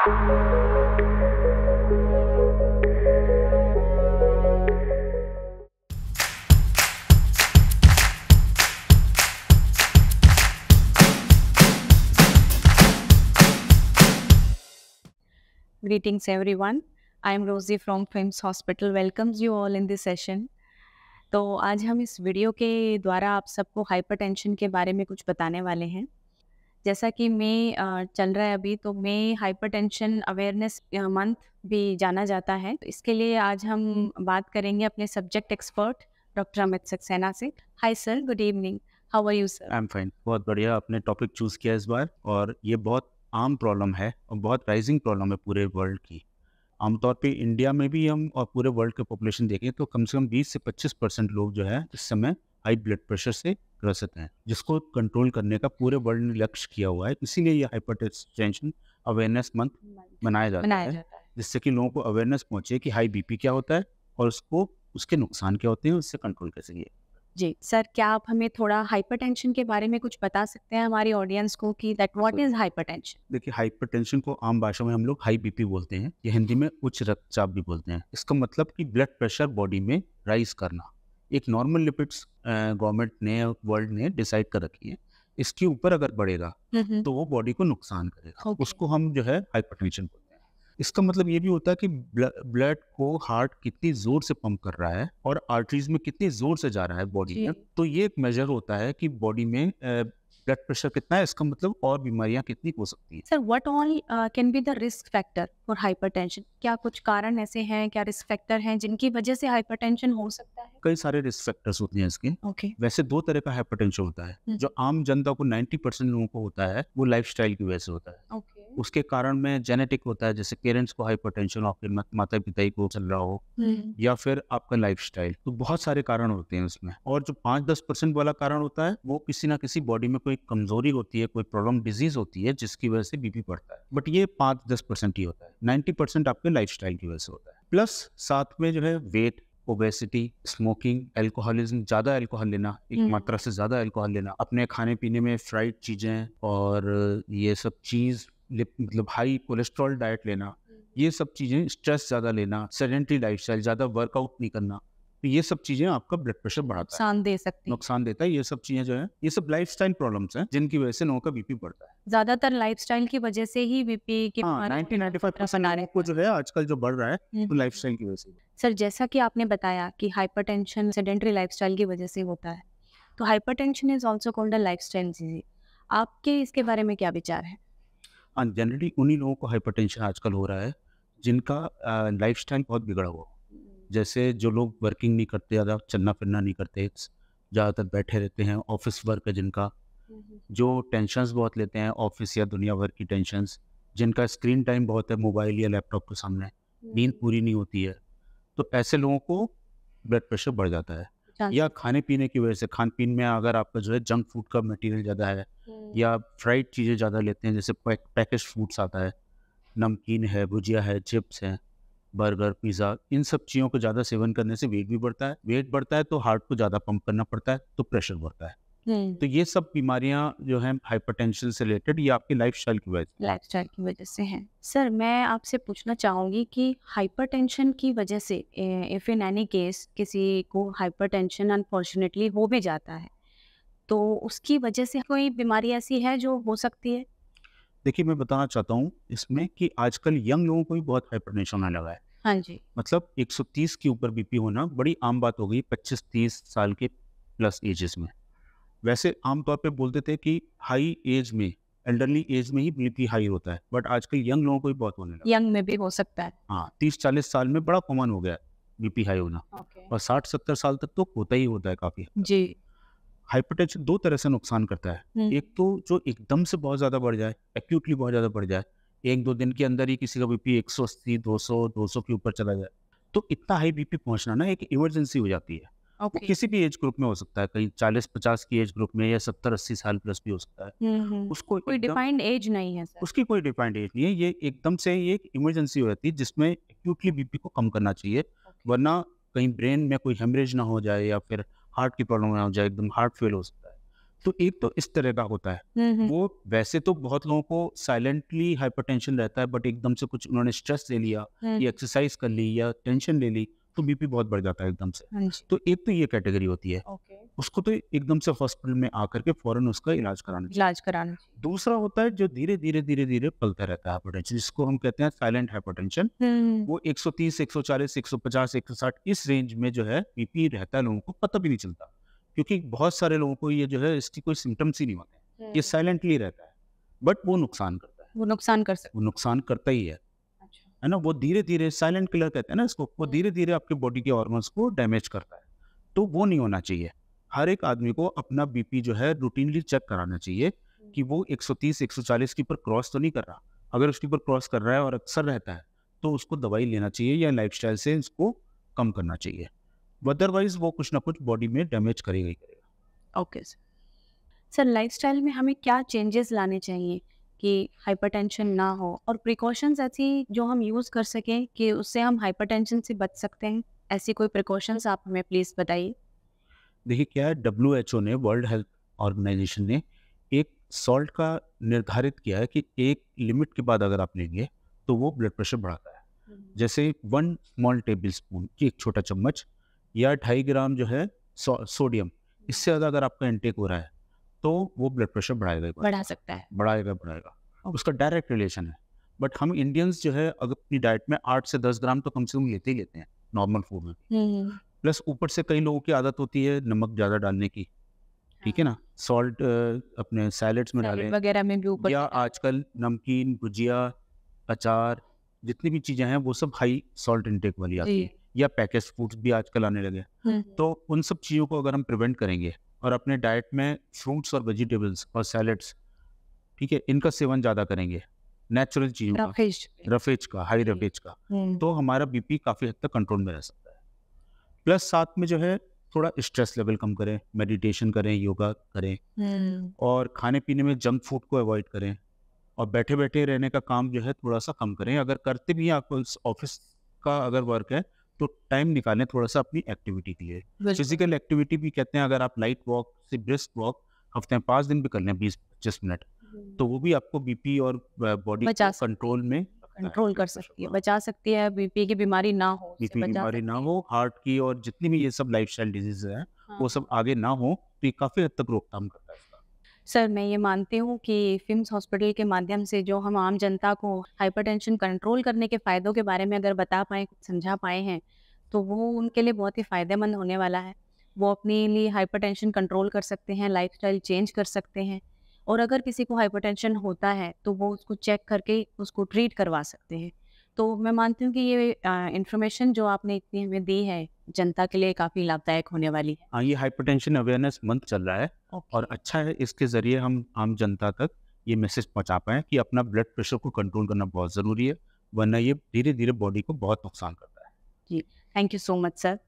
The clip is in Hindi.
Greetings everyone. I am Rosie from FIMS Hospital. Welcomes you all in this session. तो आज हम इस वीडियो के द्वारा आप सबको हाइपरटेंशन के बारे में कुछ बताने वाले हैं। जैसा कि मई चल रहा है अभी, तो मई हाइपरटेंशन अवेयरनेस मंथ भी जाना जाता है। तो इसके लिए आज हम बात करेंगे अपने subject expert doctor Amit Saxena से। Hi sir, good evening, how are you sir? I am fine. बहुत बढ़िया, आपने टॉपिक चूज किया इस बार, और ये बहुत आम प्रॉब्लम है और बहुत राइजिंग प्रॉब्लम है पूरे वर्ल्ड की। आमतौर पे इंडिया में भी हम और पूरे वर्ल्ड की पॉपुलेशन देखें तो कम से कम 20 से 25% लोग जो है इस समय हाई ब्लड प्रेशर से ग्रसित हैं, जिसको कंट्रोल करने का पूरे वर्ल्ड ने लक्ष्य किया हुआ है। इसीलिए ये हाइपरटेंशन अवेयरनेस मंथ मनाया जाता है, जिससे कि लोगों को अवेयरनेस पहुंचे कि हाई बीपी क्या होता है और उसके नुकसान क्या होते हैं, उससे कंट्रोल कैसे किए। जी सर, क्या आप हमें थोड़ा हाइपरटेंशन के बारे में कुछ बता सकते हैं हमारी ऑडियंस को कि दैट व्हाट इज हाइपरटेंशन? देखिए, हाइपरटेंशन को आम भाषा में हम लोग हाई बीपी बोलते हैं, या हिंदी में उच्च रक्तचाप भी बोलते हैं। इसका मतलब कि ब्लड प्रेशर बॉडी में राइज करना। एक नॉर्मल लिपिड्स गवर्नमेंट ने, वर्ल्ड ने डिसाइड कर रखी है, इसके ऊपर अगर बढ़ेगा तो वो बॉडी को नुकसान करेगा। उसको हम जो है हाइपरटेंशन बोलते हैं। इसका मतलब ये भी होता है कि ब्लड को हार्ट कितनी जोर से पंप कर रहा है और आर्टरीज में कितनी जोर से जा रहा है बॉडी में। तो ये एक मेजर होता है कि बॉडी में ब्लड प्रेशर कितना है, इसका मतलब और बीमारियां कितनी हो सकती है। Sir, what all can be the risk factor for hypertension? क्या कुछ कारण ऐसे हैं, क्या रिस्क फैक्टर हैं जिनकी वजह से हाइपरटेंशन हो सकता है? कई सारे रिस्क फैक्टर्स होते हैं इसके। वैसे दो तरह का हाइपरटेंशन होता है। जो आम जनता को 90% लोगों को होता है, वो लाइफस्टाइल की वजह से होता है। उसके कारण में जेनेटिक होता है, जैसे पेरेंट्स को हाइपरटेंशन, आपके माता पिता को चल रहा हो, या फिर आपका लाइफस्टाइल। तो बहुत सारे कारण होते हैं उसमें। और जो 5-10% वाला कारण होता है, वो किसी ना किसी बॉडी में कोई कमजोरी होती है, कोई प्रॉब्लम, डिजीज होती है, जिसकी वजह से बीपी बढ़ता है। बट ये 5-10% ही होता है। 90% आपके लाइफस्टाइल की वजह से होता है। प्लस साथ में जो है वेट, ओबेसिटी, स्मोकिंग, अल्कोहलिज्म, ज़्यादा अल्कोहल लेना, एक मात्रा से ज़्यादा अल्कोहल लेना, अपने खाने पीने में फ्राइड चीज़ें और ये सब चीज़, मतलब हाई कोलेस्ट्रॉल डाइट लेना, ये सब चीज़ें, स्ट्रेस ज़्यादा लेना, सेडेंटरी लाइफस्टाइल, ज़्यादा वर्कआउट नहीं करना, तो ये सब चीज़ें आपका ब्लड प्रेशर बढ़ाता है, नुकसान देता है। ये सब चीज़ें जो है, ये सब लाइफस्टाइल प्रॉब्लम्स हैं जिनकी वजह से लोगों का बीपी बढ़ता है। ज्यादातर लाइफस्टाइल की वजह से ही बीपी की 90-95% को जो है आजकल जो बढ़ रहा है, तो लाइफस्टाइल की वजह से। सर, जैसा कि आपने बताया कि हाइपरटेंशन सेडेंटरी लाइफस्टाइल की वजह से होता है, तो hypertension is also called a lifestyle disease. आपके इसके बारे में क्या विचार है? हाँ, जनरली उन्हीं लोगों को हाइपरटेंशन आजकल हो रहा है जिनका लाइफस्टाइल बहुत बिगड़ा हुआ। जैसे जो लोग वर्किंग नहीं करते, ज़्यादा चलना फिरना नहीं करते, ज़्यादातर बैठे रहते हैं, ऑफिस वर्क है जिनका, जो टेंशन्स बहुत लेते हैं ऑफिस या दुनिया भर की टेंशन्स, जिनका स्क्रीन टाइम बहुत है मोबाइल या लैपटॉप के सामने, नींद पूरी नहीं होती है, तो ऐसे लोगों को ब्लड प्रेशर बढ़ जाता है। या खाने पीने की वजह से, खान पीन में अगर आपका जो है जंक फूड का मटेरियल ज़्यादा है, या फ्राइड चीज़ें ज़्यादा लेते हैं, जैसे पैकेज फूड्स आता है, नमकीन है, भुजिया है, चिप्स हैं, बर्गर, पिज़्ज़ा, इन सब चीज़ों को ज़्यादा सेवन करने से वेट भी बढ़ता है। वेट बढ़ता है तो हार्ट को ज़्यादा पंप करना पड़ता है, तो प्रेशर बढ़ता है। तो ये सब बीमारियां जो हैं हाइपरटेंशन से रिलेटेड, ये आपकी लाइफस्टाइल की वजह से हैं। सर, मैं आपसे पूछना चाहूँगी कि हाइपरटेंशन की वजह से इफ़ इन एनी केस किसी को हाइपरटेंशन अनफॉर्चुनेटली हो भी जाता है, तो उसकी वजह से कोई बीमारी ऐसी है जो हो सकती है? देखिए, मैं बताना चाहता हूँ इसमें कि आजकल यंग लोगों को भी बहुत हाइपरटेंशन होने लगा है। हाँ जी। मतलब 130 के ऊपर बीपी होना बड़ी आम बात हो गई 25-30 साल के प्लस एजेस में। वैसे आमतौर पे बोलते थे कि हाई एज में, एल्डरली एज में ही बीपी हाई होता है, बट आजकल यंग लोगों को भी बहुत होने लगा। यंग में भी हो सकता है? हाँ, 30-40 साल में बड़ा कॉमन हो गया बीपी हाई होना। और 60-70 साल तक तो होता ही होता है काफ़ी। जी। हाइपरटेंशन दो तरह से नुकसान करता है। एक तो जो एकदम से बहुत ज़्यादा बढ़ जाए, एक्यूटली बहुत ज़्यादा बढ़ जाए, 1-2 दिन के अंदर ही किसी का बीपी 180, 200 के ऊपर चला जाए, तो इतना हाई बीपी पहुंचना ना एक इमरजेंसी हो जाती है। वो किसी भी एज ग्रुप में हो सकता है, कहीं 40-50 की एज ग्रुप में, या 70-80 साल प्लस भी हो सकता है। उसको कोई डिफाइंड एज नहीं है सर? उसकी कोई डिफाइंड एज नहीं है। ये एकदम से ये एक इमरजेंसी हो जाती है, जिसमें एक्यूटली बीपी को कम करना चाहिए, वरना कहीं ब्रेन में कोई हेमरेज ना हो जाए, या फिर हार्ट की प्रॉब्लम ना हो जाए, एकदम हार्ट फेल हो सकता है। तो एक तो इस तरह का होता है। वो वैसे तो बहुत लोगों को साइलेंटली हाइपरटेंशन रहता है, बट एकदम से कुछ उन्होंने स्ट्रेस ले लिया या एक्सरसाइज कर ली या टेंशन ले ली तो बीपी बहुत बढ़ जाता है एकदम से। तो एक तो ये कैटेगरी होती है, उसको तो एकदम से हॉस्पिटल में आकर के फौरन उसका इलाज कराना। दूसरा होता है जो धीरे धीरे पलता रहता है हाइपरटेंशन, जिसको हम कहते हैं साइलेंट हाइपरटेंशन। वो 130, 140, 150, 160 इस रेंज में जो है बीपी रहता है, लोगों को पता भी नहीं चलता, क्योंकि बहुत सारे लोगों को ये जो है इसकी कोई सिम्टम्स ही नहीं होते, ये साइलेंटली रहता है, बट वो नुकसान करता है। वो नुकसान करता ही है ना। वो धीरे धीरे साइलेंट किलर कहते हैं ना इसको, वो धीरे धीरे आपके बॉडी के ऑर्गन्स को डैमेज करता है। तो वो नहीं होना चाहिए। हर एक आदमी को अपना बीपी जो है रूटीनली चेक कराना चाहिए कि वो 130, 140 के ऊपर क्रॉस तो नहीं कर रहा। अगर उसके ऊपर क्रॉस कर रहा है और अक्सर रहता है तो उसको दवाई लेना चाहिए या लाइफस्टाइल से इसको कम करना चाहिए, अदरवाइज वो कुछ ना कुछ बॉडी में डैमेज करेगा ही करेगा। ओके सर, लाइफस्टाइल में हमें क्या चेंजेस लाने चाहिए कि हाइपरटेंशन ना हो, और प्रिकॉशंस ऐसी जो हम यूज़ कर सकें कि उससे हम हाइपरटेंशन से बच सकते हैं? ऐसी कोई प्रिकॉशंस आप हमें प्लीज़ बताइए। देखिए क्या है, WHO ने, वर्ल्ड हेल्थ ऑर्गेनाइजेशन ने एक सॉल्ट का निर्धारित किया है कि एक लिमिट के बाद अगर आप लेंगे तो वो ब्लड प्रेशर बढ़ाता है। जैसे 1 स्मॉल टेबल स्पून की, एक छोटा चम्मच या 2.5 ग्राम जो है सोडियम, इससे ज़्यादा अगर आपका इंटेक हो रहा है तो वो ब्लड प्रेशर बढ़ा सकता है, बढ़ाएगा। उसका डायरेक्ट रिलेशन है। बट हम इंडियंस जो है अगर अपनी डाइट में 8 से 10 ग्राम तो कम से कम लेते ही लेते हैं नॉर्मल फूड में। प्लस ऊपर से कई लोगों की आदत होती है नमक ज़्यादा डालने की, ठीक है ना, सॉल्ट अपने सैलेड्स में डालें वगैरह में भी ऊपर, या आजकल नमकीन, भुजिया, अचार, जितनी भी चीज़ें हैं वो सब हाई सॉल्ट इंटेक वाली आती है, या पैकेज फूड्स भी आजकल आने लगे। तो उन सब चीज़ों को अगर हम प्रिवेंट करेंगे और अपने डाइट में फ्रूट्स और वेजिटेबल्स और सैलेड्स, ठीक है, इनका सेवन ज़्यादा करेंगे, नेचुरल चीज़ों का, रफेज का, हाई रफेज का, तो हमारा बीपी काफ़ी हद तक कंट्रोल में रह सकता है। प्लस साथ में जो है थोड़ा स्ट्रेस लेवल कम करें, मेडिटेशन करें, योगा करें, और खाने पीने में जंक फूड को अवॉइड करें, और बैठे बैठे रहने का काम जो है थोड़ा सा कम करें। अगर करते भी हैं, आपको ऑफिस का अगर वर्क है तो टाइम निकालें थोड़ा सा अपनी एक्टिविटी के लिए। फिजिकल एक्टिविटी भी कहते हैं, अगर आप लाइट वॉक से ब्रिस्क वॉक हफ्ते में 5 दिन भी कर लें 20-25 मिनट, तो वो भी आपको बीपी और बॉडी को कंट्रोल कर सकती है, बचा सकती है, बीपी की बीमारी ना हो, हार्ट की और जितनी भी ये सब लाइफस्टाइल डिजीज है वो सब आगे ना हो, तो ये काफी हद तक रोकथाम करता है। सर, मैं ये मानती हूँ कि फिम्स हॉस्पिटल के माध्यम से जो हम आम जनता को हाइपरटेंशन कंट्रोल करने के फ़ायदों के बारे में अगर बता पाएँ, समझा पाए हैं, तो वो उनके लिए बहुत ही फ़ायदेमंद होने वाला है। वो अपने लिए हाइपरटेंशन कंट्रोल कर सकते हैं, लाइफ़स्टाइल चेंज कर सकते हैं, और अगर किसी को हाइपरटेंशन होता है तो वो उसको चेक करके उसको ट्रीट करवा सकते हैं। तो मैं मानती हूँ कि ये इन्फॉर्मेशन जो आपने इतनी हमें दी है, जनता के लिए काफ़ी लाभदायक होने वाली है। हाँ, ये हाइपरटेंशन अवेयरनेस मंथ चल रहा है, और अच्छा है इसके ज़रिए हम आम जनता तक ये मैसेज पहुँचा पाएँ कि अपना ब्लड प्रेशर को कंट्रोल करना बहुत ज़रूरी है, वरना ये धीरे-धीरे बॉडी को बहुत नुकसान करता है। जी, thank you so much sir.